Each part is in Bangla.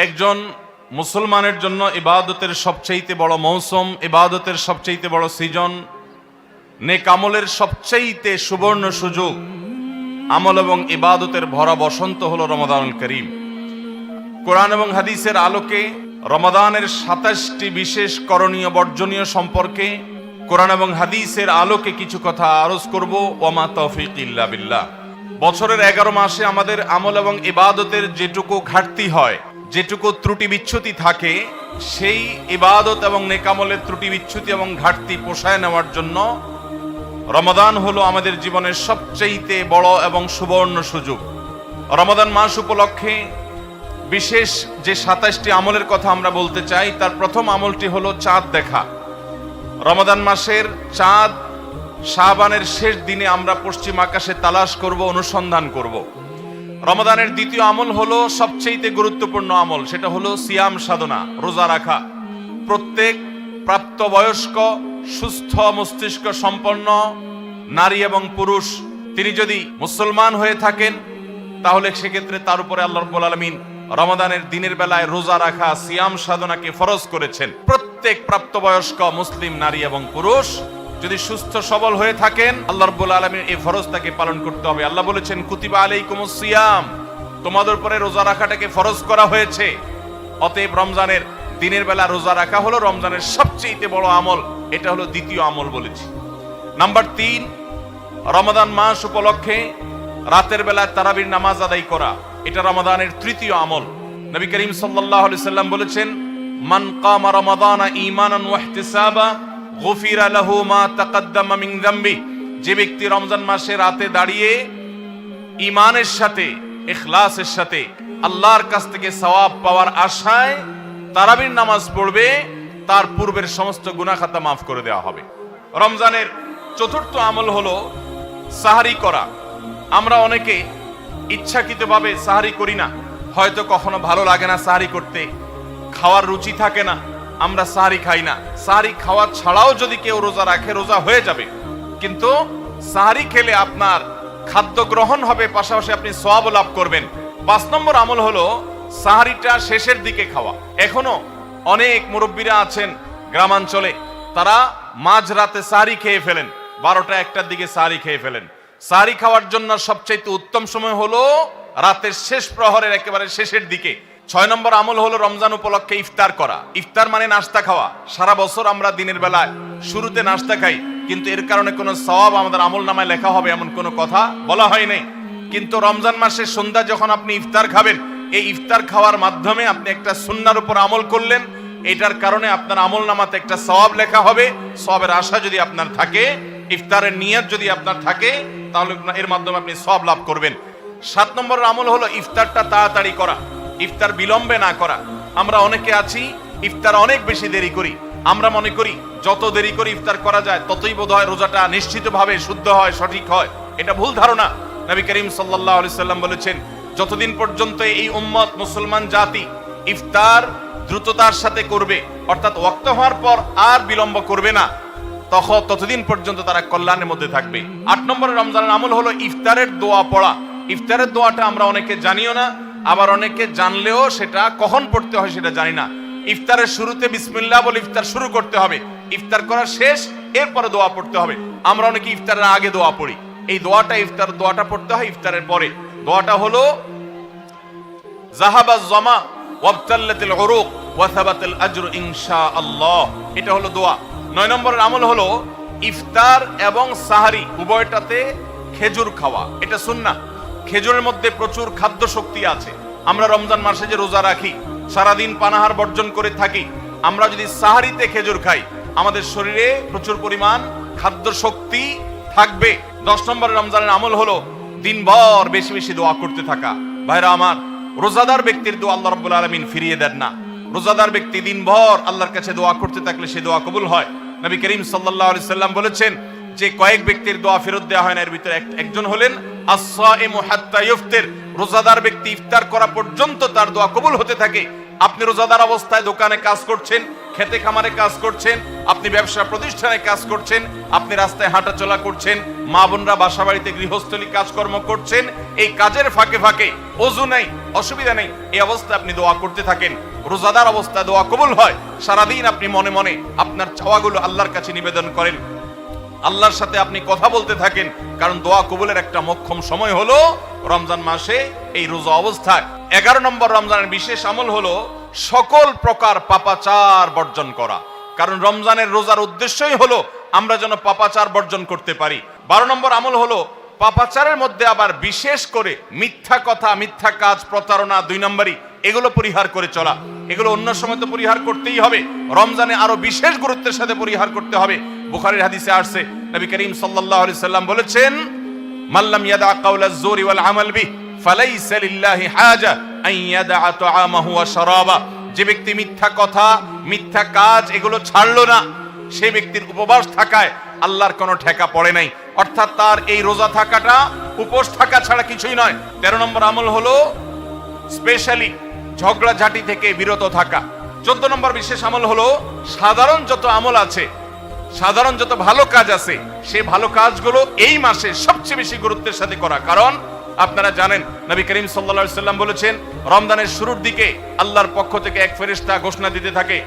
একজন মুসলমানের জন্য ইবাদতের সবচেয়ে বড় মৌসুম, ইবাদতের সবচেয়ে বড় সিজন, নেক আমলের সবচেয়ে সুবর্ণ সুযোগ, আমল এবং ইবাদতের ভরা বসন্ত হলো রমাদানুল করিম। কোরআন এবং হাদিসের আলোকে রমাদানের 27টি বিশেষ করণীয় বর্জনীয় সম্পর্কে কোরআন এবং হাদিসের আলোকে কিছু কথা আরজ করব। ওয়ামা তৌফিক ইল্লা বিল্লাহ। বছরের 11 মাসে আমাদের আমল এবং ইবাদতের যেটুকু ঘাটতি হয়, যেটুকু ত্রুটি বিচ্যুতি থাকে, সেই ইবাদত এবং নেক আমলের ত্রুটি বিচ্যুতি এবং ঘাটতি পোষায় নেওয়ার জন্য রমাদান হলো আমাদের জীবনের সবচেয়ে বড় এবং সুবর্ণ সুযোগ। রমাদান মাস উপলক্ষে বিশেষ যে 27টি আমলের কথা আমরা বলতে চাই, তার প্রথম আমলটি হলো চাঁদ দেখা। রমাদান মাসের চাঁদ শাবানের শেষ দিনে আমরা পশ্চিম আকাশে তালাশ করব, অনুসন্ধান করব। রমাদানের দ্বিতীয় আমল হলো সবচেয়ে গুরুত্বপূর্ণ আমল, সেটা হলো সিয়াম সাধনা, রোজা রাখা। প্রত্যেক প্রাপ্তবয়স্ক সুস্থ মস্তিষ্ক সম্পন্ন নারী এবং পুরুষ তিনি যদি মুসলমান হয়ে থাকেন, তাহলে সেক্ষেত্রে তার উপরে আল্লাহ রাব্বুল আলামিন রমাদানের দিনের বেলায় রোজা রাখা, সিয়াম সাধনাকে ফরজ করেছেন। প্রত্যেক প্রাপ্তবয়স্ক মুসলিম নারী এবং পুরুষ যদি সুস্থ সবল হয়ে থাকেন, আল্লাহ রাব্বুল আলামিন এই ফরজটাকে পালন করতে হবে। আল্লাহ বলেছেন, কুতিবা আলাইকুমুস সিয়াম, তোমাদের উপরে রোজা রাখাটাকে ফরজ করা হয়েছে। অতএব রমজানের দিনের বেলা রোজা রাখা হলো রমজানের সবচেয়ে বড় আমল। এটা হলো দ্বিতীয় আমল বলেছি। নাম্বার 3, রমাদান মাস উপলক্ষে রাতের বেলায় তারাবির নামাজ আদায় করা, এটা রমাদানের তৃতীয় আমল। নবী করিম সাল্লাল্লাহু আলাইহি সাল্লাম বলেছেন, মান কামা রমাদানা ঈমানান ওয়া ইহতিসাবা গুফিরা লাহু মা তাকাদ্দামা মিন যামবি। যে ব্যক্তি রমজান মাসে রাতে দাঁড়িয়ে ঈমানের সাথে, ইখলাসের সাথে আল্লাহর কাছ থেকে সওয়াব পাওয়ার আশায় তারাবির নামাজ পড়বে, তার পূর্বের সমস্ত গুনাহ খাতা মাফ করে দেওয়া হবে। রমজানের চতুর্থ আমল হলো সাহারি করা। আমরা অনেকে ইচ্ছাকৃতভাবে সাহারি করি না, হয়তো কখনো ভালো লাগে না সাহারি করতে, খাওয়ার রুচি থাকে না, আমরা সাহারি খাই না। সাহারি খাওয়া ছাড়াও যদি কেউ রোজা রাখে, রোজা হয়ে যাবে, কিন্তু সাহারি খেলে আপনার খাদ্য গ্রহণ হবে, পাশাপাশি আপনি সওয়াব লাভ করবেন। 5 নম্বর আমল হলো সাহারিটা শেষের দিকে খাওয়া। এখনো অনেক মুরব্বীরা আছেন গ্রামাঞ্চলে, তারা মাঝরাতে সাহারি খেয়ে ফেলেন, 12টা-1টার দিকে সাহারি খেয়ে ফেলেন। সাহারি খাওয়ার জন্য সবচেয়ে উত্তম সময় হলো রাতের শেষ প্রহরের একেবারে শেষের দিকে। 6 নম্বর আমল হলো রমজান উপলক্ষে ইফতার করা। ইফতার মানে নাস্তা খাওয়া। সারা বছর আমরা দিনের বেলায় শুরুতে নাস্তা খাই, কিন্তু এর কারণে কোনো সওয়াব আমাদের আমল নামায় লেখা হবে এমন কোনো কথা বলা হয় নাই। কিন্তু রমজান মাসের সন্ধ্যা যখন আপনি ইফতার খাবেন, এই ইফতার খাওয়ার মাধ্যমে আপনি একটা সুন্নাহর উপর আমল করলেন, এটার কারণে আপনার আমল নামাতে একটা সওয়াব লেখা হবে। সওয়াবের আশা যদি আপনার থাকে, ইফতারের নিয়ত যদি আপনার থাকে, তাহলে এর মাধ্যমে আপনি সওয়াব লাভ করবেন। 7 নম্বরের আমল হলো ইফতারটা তাড়াতাড়ি করা, ইফতার বিলম্বে না করা। আমরা অনেকে আছি ইফতার অনেক বেশি দেরি করি। আমরা মনে করি যত দেরি করে ইফতার করা যায় ততই বোধহয় রোজাটা নিশ্চিতভাবে শুদ্ধ হয়, সঠিক হয়। এটা ভুল ধারণা। নবী করিম সাল্লাল্লাহু আলাইহি সাল্লাম বলেছেন, যতদিন পর্যন্ত এই উম্মত মুসলমান জাতি ইফতার দ্রুততার সাথে করবে, অর্থাৎ ওয়াক্ত হওয়ার পর আর বিলম্ব করবে না, ততদিন পর্যন্ত তারা কল্যাণের মধ্যে থাকবে। 8 নম্বরের রমজানের আমল হলো ইফতারের দোয়া পড়া। ইফতারের দোয়াটা আমরা অনেকে জানিও না, আবার অনেকে জানলেও সেটা কখন পড়তে হয় সেটা জানি না। ইফতারের শুরুতে বিসমিল্লাহ বলে ইফতার শুরু করতে হবে, ইফতার করা শেষ, এরপরে দোয়া পড়তে হবে। আমরা অনেকে ইফতারের আগে দোয়া পড়ি, এই দোয়াটা ইফতার দোয়াটা পড়তে হয় ইফতারের পরে। দোয়াটা হলো যাহাবাজ জামা ওয়াবতাল্লাতিল উরুক ওয়া সাবাতাল আজরু ইনশাআল্লাহ, এটা হলো দোয়া। 9 নম্বরের আমল হলো ইফতার এবং সাহারি উভয়টাতে খেজুর খাওয়া, এটা সুন্নাহ। খেজুরের মধ্যে প্রচুর খাদ্য শক্তি আছে। আমরা রমজান মাসে যে রোজা রাখি, সারাদিন পানাহার বর্জন করে থাকি, আমরা যদি সাহারিতে খেজুর খাই, আমাদের শরীরে প্রচুর পরিমাণ খাদ্য শক্তি থাকবে। 10 নম্বরের রমজানের আমল হলো দিনভর বেশি বেশি দোয়া করতে থাকা। ভাইরা আমার, রোজাদার ব্যক্তির দোয়া আল্লাহ রাব্বুল আলামিন ফিরিয়ে দেন না। রোজাদার ব্যক্তি দিনভর আল্লাহর কাছে দোয়া করতে থাকলে সে দোয়া কবুল হয়। নবী করিম সাল্লাল্লাহু আলাইহি সাল্লাম বলেছেন যে কয়েক ব্যক্তির দোয়া ফেরত দেওয়া হয় না, এর ভিতরে একজন হলেন আস-সাইমু হাত্তা ইফতির। রোজাদার ব্যক্তি ইফতার করা পর্যন্ত তার দোয়া কবুল হতে থাকে। আপনি রোজাদার অবস্থায় দোকানে কাজ করছেন, খেতে খামারে কাজ করছেন, আপনি ব্যবসা প্রতিষ্ঠানে কাজ করছেন, আপনি রাস্তায় হাঁটাচলা করছেন, মা বোনরা বাসা বাড়িতে গৃহস্থলী কাজকর্ম করছেন, এই কাজের ফাঁকে ফাঁকে ওযু নাই, অসুবিধা নেই, এই অবস্থায় আপনি দোয়া করতে থাকেন। রোজাদার অবস্থায় দোয়া কবুল হয়। সারাদিন আপনি মনে মনে আপনার চাওয়াগুলো আল্লাহর কাছে নিবেদন করেন, আল্লাহর সাথে আপনি কথা বলতে থাকেন, কারণ দোয়া কবুলের একটা মোক্ষম সময় হলো রমজান মাসে এই রোজা অবস্থায়। 11 নম্বর রমজানের বিশেষ আমল হলো সকল প্রকার পাপাচার বর্জন করা, কারণ রমজানের রোজার উদ্দেশ্যই হলো আমরা যেন পাপাচার বর্জন করতে পারি। 12 নম্বর আমল হলো পাপাচারের মধ্যে আবার বিশেষ করে মিথ্যা কথা, মিথ্যা কাজ, প্রতারণা 2 নম্বরই, এগুলো পরিহার করে চলা। এগুলো অন্য সময় তো পরিহার করতেই হবে, রমজানে আরো বিশেষ গুরুত্বের সাথে পরিহার করতে হবে। বুখারীর হাদিসে আসছে, নবী করিম সাল্লাল্লাহু আলাইহি সাল্লাম বলেছেন, মাল্লাম ইয়াদা কাওলাজ জুরি ওয়াল আমাল বিহি ফালাইসা লিল্লাহি হাজা আন ইয়াদা তাআমাহু ওয়া শারাবা। যে ব্যক্তি মিথ্যা কথা, মিথ্যা কাজ এগুলো ছাড়লো না, সে ব্যক্তির উপবাস থাকায় আল্লাহর কোনো ঠেকা পড়ে নাই। অর্থাৎ তার এই রোজা থাকাটা উপোস থাকা ছাড়া কিছুই নয়। 13 নম্বর আমল হলো স্পেশালি ঝগড়াঝাটি থেকে বিরত থাকা। 14 নম্বর বিশেষ আমল হলো সাধারণ যত আমল আছে, সাধারণ যত ভালো কাজ আছে, সেই ভালো কাজগুলো এই মাসে সবচেয়ে বেশি গুরুত্বের সাথে করা। কারণ আপনারা জানেন, নবী করিম সাল্লাল্লাহু আলাইহি সাল্লাম বলেছেন, রমজানের শুরুর দিকে আল্লাহর পক্ষ থেকে এক ফেরেশতা ঘোষণা দিতে থাকে,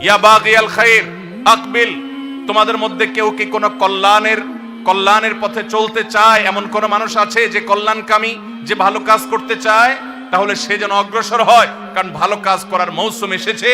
ইয়া বাগিয়াল খায়র আকবিল। তোমাদের মধ্যে কেউ কি কোনো কল্যাণের পথে চলতে চায়, এমন কোন মানুষ আছে যে কল্যাণকামী, যে ভালো কাজ করতে চায়, তাহলে সে যেন অগ্রসর হয়। কারণ ভালো কাজ করার মৌসুম এসেছে,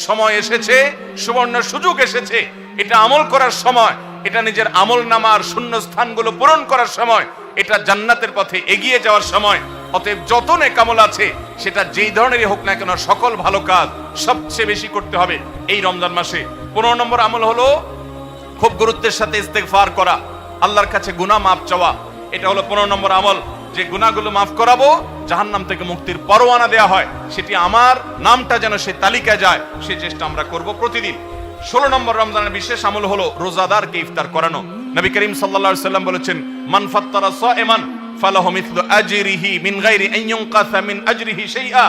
সময় এসেছে, সুবর্ণ সুযোগ এসেছে। এটা আমল করার সময়, এটা নিজের আমল নামার শূন্য স্থানগুলো পূরণ করার সময়, এটা জান্নাতের পথে এগিয়ে যাওয়ার সময়। অতএব যত নেক আমল আছে, সেটা যেই ধরনেরই হোক না কেন, সকল ভালো কাজ সবচেয়ে বেশি করতে হবে এই রমজান মাসে। 15 নম্বর আমল হলো খুব গুরুত্বের সাথে ইস্তেগফার করা, আল্লাহর কাছে গুনাহ মাফ চাওয়া। এটা হলো 15 নম্বর আমল, যে গুনাহগুলো মাফ করাবো, জাহান্নাম থেকে মুক্তির পরোয়ানা দেয়া হয়, সেটি আমার নামটা যেন সেই তালিকায় যায়, সেই চেষ্টা আমরা করব প্রতিদিন। 16 নম্বর রমজানের বিশেষ আমল হলো রোজাদারকে ইফতার করানো। নবী করিম সাল্লাল্লাহু আলাইহি সাল্লাম বলেছেন, মান ফাত্তারা সাইমান ফালাহু মিথলু আজরিহি মিন গায়রি আন ইউনকাসা মিন আজরিহি শাইআ।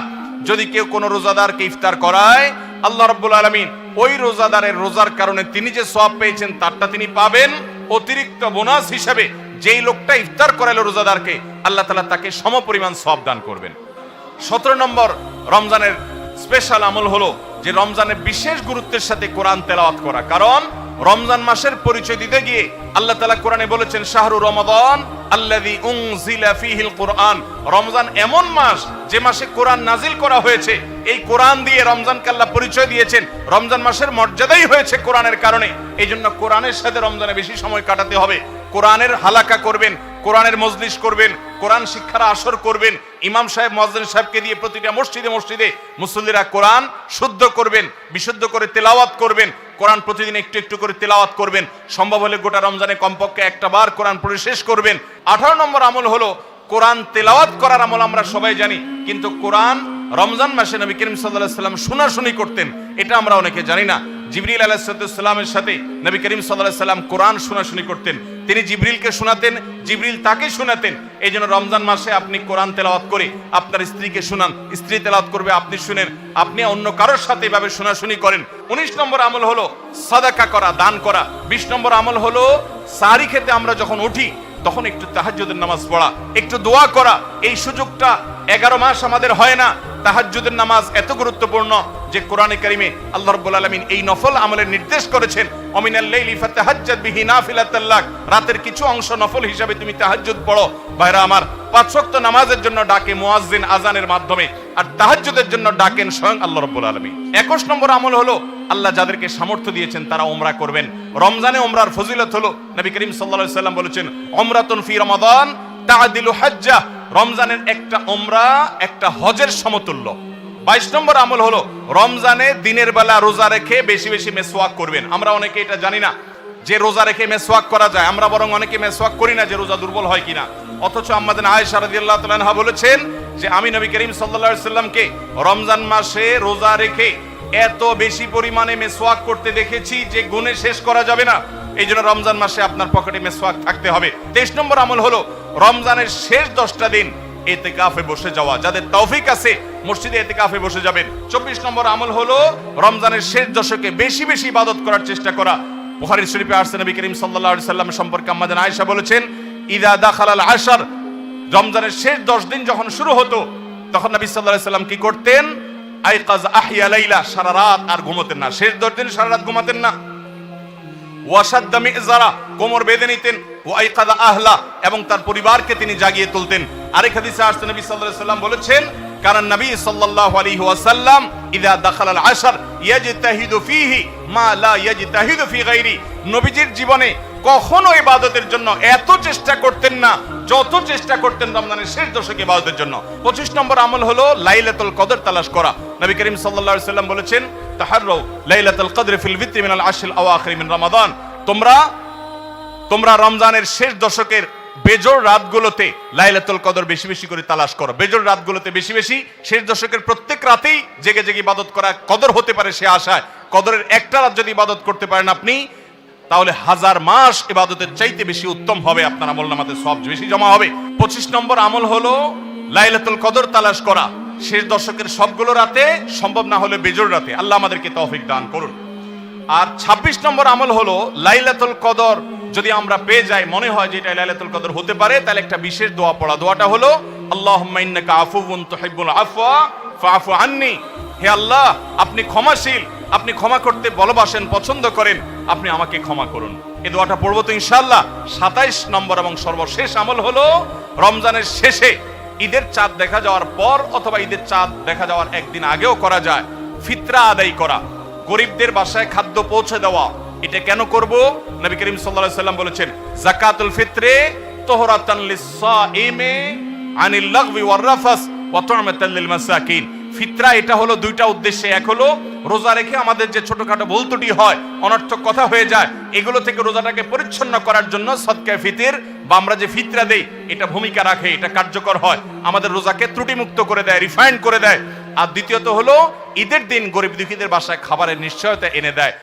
যদি কেউ কোনো রোজাদারকে ইফতার করায়, আল্লাহ রাব্বুল আলামিন ওই রোজাদারের রোজার কারণে তিনি যে সওয়াব পেয়েছেন তারটা তিনি পাবেন, অতিরিক্ত বোনাস হিসেবে যেই লোকটা ইফতার করালো রোজাদারকে, আল্লাহ তাআলা তাকে সমপরিমাণ সওয়াব দান করবেন। 17 নম্বর রমজানের স্পেশাল আমল হলো যে রমজানে বিশেষ গুরুত্বের সাথে কোরআন তেলাওয়াত করা। কারণ রমজান মাসের পরিচয় দিতে গিয়ে আল্লাহ তাআলা কোরআনে বলেছেন, শাহরু রমাদান আল্লাযী উনজিলা ফীহিল কুরআন। রমজান এমন মাস যে মাসে কোরআন নাজিল করা হয়েছে। এই কোরআন দিয়ে রমজানকে আল্লাহ পরিচয় দিয়েছেন। রমজান মাসের মর্যাদাই হয়েছে কোরআনের কারণে। এই জন্য কোরআনের সাথে রমজানে বেশি সময় কাটাতে হবে। কোরআনের হালাকা করবেন, কোরআনের মজলিস করবেন, কোরআন শিক্ষার আসর করবেন, ইমাম সাহেব মুয়াজ্জিন সাহেবকে দিয়ে প্রতিটা মসজিদে মসজিদে মুসল্লিরা কোরআন শুদ্ধ করবেন, বিশুদ্ধ করে তেলাওয়াত করবেন। কোরআন প্রতিদিন একটু একটু করে তেলাওয়াত করবেন। সম্ভব হলে গোটা রমজানে কমপক্ষে একটা বার কোরআন পড়ে শেষ করবেন। 18 নম্বর আমল হলো কোরআন তেলাওয়াত করার আমল। আমরা সবাই জানি, কিন্তু কোরআন রমজান মাসে নবী করিম সাল্লাল্লাহু আলাইহি সাল্লাম শোনাশুনি করতেন, এটা আমরা অনেকে জানি না। জিবরিল আলাইহিস সালামের সাথে নবী করিম সাল্লাল্লাহু আলাইহি সাল্লাম কোরআন শোনাশুনি করতেন। তিনি জিবরিলকে শোনাতেন, জিবরিল তাকে শোনাতেন। এই জন্য রমজান মাসে আপনি কোরআন তেলাওয়াত করে আপনার স্ত্রীকে শোনান, স্ত্রী তেলাওয়াত করবে, আপনি শুনেন, আপনি অন্য কারোর সাথে এভাবে শোনাশুনি করেন। 19 নম্বর আমল হলো সাদাকা করা, দান করা। 20 নম্বর আমল হলো সাহরি খেতে আমরা যখন উঠি তখন একটু তাহাজ্জুদের নামাজ পড়া, একটু দোয়া করা। এই সুযোগটা 11 মাস আমাদের হয় না। তাহাজ্জুদের নামাজ এত গুরুত্বপূর্ণ যে কোরআনে কারিমে আল্লাহ রাব্বুল আলামিন এই নফল আমলের নির্দেশ করেছেন, ওমিনাল লাইলি ফাতাহাজ্জাদ বিহি নাফিলাতাল লাক। রাতের কিছু অংশ নফল হিসাবে তুমি তাহাজ্জুদ পড়ো। ভাইরা আমার, 5 ওয়াক্ত নামাজের জন্য ডাকে মুয়াজ্জিন আজানের মাধ্যমে, আর তাহাজ্জুদের জন্য ডাকেন স্বয়ং আল্লাহ রাব্বুল আলামিন। 21 নম্বর আমল হলো আল্লাহ যাদেরকে সামর্থ্য দিয়েছেন তারা উমরা করবেন। রমজানে উমরার ফজিলত হলো, নবী করিম সাল্লাল্লাহু আলাইহি সাল্লাম বলেছেন, উমরাতুন ফি রমাদান তাআদিলু হাজ্জা। রমজানের একটা উমরা একটা হজের সমতুল্য। 22 নম্বর আমল হলো রমজানে দিনের বেলা রোজা রেখে বেশি বেশি মেসওয়াক করবেন। আমরা অনেকে এটা জানি না যে রোজা রেখে মেসওয়াক করা যায়। আমরা বরং অনেকে মেসওয়াক করি না যে রোজা দুর্বল হয় কিনা। অথচ আম্মাজান আয়েশা রাদিয়াল্লাহু তাআলা আনহা বলেছেন যে আমি নবী করিম সাল্লাল্লাহু আলাইহি সাল্লামকে রমজান মাসে রোজা রেখে এত বেশি পরিমাণে মেসওয়াক করতে দেখেছি যে গুণে শেষ করা যাবে না। এই জন্য রমজান মাসে আপনার পকেটে মেসওয়াক থাকতে হবে। 23 নম্বর আমল হলো রমজানের শেষ 10টা দিন ইতিকাফে বসে যাওয়া। যাদের তৌফিক আছে মসজিদে ইতিকাফে বসে যাবেন। 24 নম্বর আমল হলো রমজানের শেষ দশকে বেশি বেশি ইবাদত করার চেষ্টা করা। বুখারী শরীফে আসছে নবী করিম সাল্লাল্লাহু আলাইহি সাল্লাম সম্পর্কে আম্মা জান আয়েশা বলেছেন, ইদা দাখালাল আশর, রমজানের শেষ 10 দিন যখন শুরু হতো তখন নবী সাল্লাল্লাহু আলাইহি সাল্লাম কি করতেন? আইকাজ আহিয়া লাইলা, সারা রাত আর ঘুমাতেন না। শেষ 10 দিন সারা রাত ঘুমাতেন না। ওয়াশাদ্দা মিযজারা, কোমর বেঁধে নিতেন। ওয়াইকাদা আহলা, এবং তার পরিবারকে তিনি জাগিয়ে তুলতেন। আরেক হাদিসে আসছে নবী সাল্লাল্লাহু আলাইহি সাল্লাম বলেছেন, কারণ নবী সাল্লাল্লাহু আলাইহি ওয়াসাল্লাম ইদা দাখালাল আশর ইয়াজতাহিদু ফীহি মা লা ইয়াজতাহিদু ফী গায়রি, নবীজির জীবনে কখনো ইবাদতের জন্য এত চেষ্টা করতেন না যত চেষ্টা করতেন রমজানের শেষ দশকে ইবাদতের জন্য। 25 নম্বর আমল হলো লাইলাতুল কদর তালাশ করা। নবী করিম সাল্লাল্লাহু আলাইহি সাল্লাম বলেছেন, তাহাররু লাইলাতুল কদর ফিল বিত্রি মিনাল আশরিল আওয়াখির মিন রমাদান, তোমরা রমজানের শেষ দশকের বেজোড় রাতগুলোতে লাইলাতুল কদর বেশি বেশি করে তালাশ করো। বেজোড় রাতগুলোতে বেশি বেশি, শেষ দশকের প্রত্যেক রাতেই জেগে জেগে ইবাদত করা কদর হতে পারে সে আশায়। কদরের একটা রাত যদি ইবাদত করতে পারেন আপনি, তাহলে 1000 মাস ইবাদতের চাইতে বেশি উত্তম হবে, আপনার আমলনামাতে সওয়াব বেশি জমা হবে। 25 নম্বর আমল হলো লাইলাতুল কদর তালাশ করা শেষ দশকের সবগুলো রাতে, সম্ভব না হলে বেজোড় রাতে। আল্লাহ আমাদেরকে তৌফিক দান করুন। আর 26 নম্বর আমল হলো লাইলাতুল কদর যদি আমরা পেয়ে যাই, মনে হয় যে এটা লাইলাতুল কদর হতে পারে, তাহলে একটা বিশেষ দোয়া পড়া। দোয়াটা হলো আল্লাহুম্মা ইন্নাকা আফুউন তুহিব্বুল আফওয়া ফাআফু আন্নি, হে আল্লাহ আপনি ক্ষমাশীল, আপনি ক্ষমা করতে ভালোবাসেন, পছন্দ করেন, আপনি আমাকে ক্ষমা করুন। এই দোয়াটা পড়বো তো ইনশাআল্লাহ। 27 নম্বর এবং সর্বশেষ আমল হলো রমজানের শেষে, ঈদের চাঁদ দেখা যাওয়ার পর অথবা ঈদের চাঁদ দেখা যাওয়ার একদিন আগেও করা যায়, ফিতরা আদায় করা, গরিবদের বাসায় খাদ্য পৌঁছে দেওয়া। এটা কেন করব? নবী করিম সাল্লাল্লাহু আলাইহি সাল্লাম বলেছেন, যাকাতুল ফিত্রে তুহরাতান লিস-সাইমি আনিল লাগবি ওয়ার রাফাস ওয়া তু'মাতান লিল মাসাকিন। ফিতরা এটা হলো দুইটা উদ্দেশ্যে। এক হলো রোজা রেখে আমাদের যে ছোটখাটো ভুল ত্রুটি হয়, অনর্থক কথা হয়ে যায়, এগুলো থেকে রোজাটাকে পরিচ্ছন্ন করার জন্য সদকায়ে ফিতর বা আমরা যে ফিতরা দেই এটা ভূমিকা রাখে, এটা কার্যকর হয়, আমাদের রোজাকে ত্রুটিমুক্ত করে দেয়, রিফাইন্ড করে দেয়। আর দ্বিতীয়ত হলো ঈদের দিন গরিব দুঃখীদের বাসায় খাবারের নিশ্চয়তা এনে দেয়।